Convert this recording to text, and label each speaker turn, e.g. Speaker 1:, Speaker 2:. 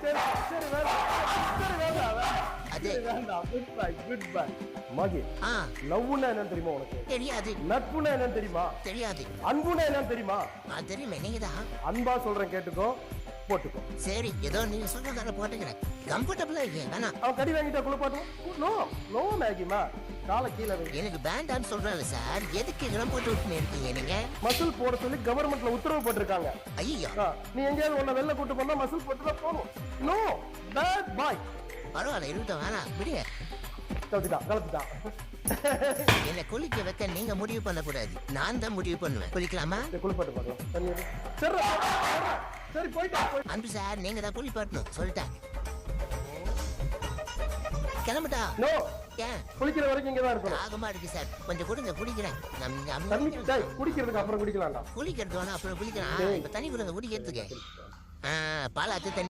Speaker 1: சரி சரி
Speaker 2: அது
Speaker 1: வேண்டாம் குட் பை மகி. லவ்னா என்னன்னு தெரியுமா உனக்கு?
Speaker 2: தெரியாது.
Speaker 1: நட்புனா என்னன்னு தெரியுமா?
Speaker 2: தெரியாது.
Speaker 1: அன்புனா என்னன்னு தெரியுமா?
Speaker 2: தெரியுமே, நீங்க தான்.
Speaker 1: அன்பா சொல்றேன் கேட்டுக்கோ, போட்டுக்கோ.
Speaker 2: சரி, ஏதோ நீங்க சொல்றதால போட்டுக்கிறேன். கம்ஃபர்டபுளா இருக்கே. வேணா
Speaker 1: அவன் கடி வாங்கிட்டா குளிப்பாட்டும். நோ நோ மேகிமா, காலை கீழே வை.
Speaker 2: எனக்கு வேண்டான்னு சொல்றாரு சார். எதுக்கு இதெல்லாம் போட்டு விட்டுன்னு இருக்கீங்க நீங்க?
Speaker 1: மசில் போட சொல்லி கவர்மெண்ட்ல உத்தரவு போட்டிருக்காங்க.
Speaker 2: ஐயோ,
Speaker 1: நீ எங்கேயாவது உன்னை வெளில கூட்டு போனா மசில் போட்டு தான் போகணும். No bad boy.
Speaker 2: பரவாயில்ல, இருக்கட்டும், வேணாம் விடுங்க.
Speaker 1: கலத்துட்டான்.
Speaker 2: என்ன குளிக்க வைக்க நீங்க முடிவு பண்ணக்கூடாது, நான் தான் முடிவு பண்ணுவேன். குளிக்கலாமா?
Speaker 1: குளிப்பாட்டு பார்க்கலாம். சரி போயிட்டா.
Speaker 2: அன்பு சார், நீங்க தான் குளிப்பாட்டணும் சொல்லிட்டேன். கிளம்பிட்டா?
Speaker 1: நோ,
Speaker 2: ஏன்?
Speaker 1: குளிக்கிற வரைக்கும் இங்க தான் இருக்கணும்.
Speaker 2: ஆகமா இருக்கு சார், கொஞ்சம் கொடுங்க, குடிக்கிறேன்.
Speaker 1: குடிக்கிறதுக்கு அப்புறம் குடிக்கலாம்டா.
Speaker 2: குளிக்கிறது வேணா, அப்புறம் குளிக்கலாம். இப்ப தண்ணி கொடுங்க குடிக்கிறதுக்கு. பாலாத்து தண்ணி.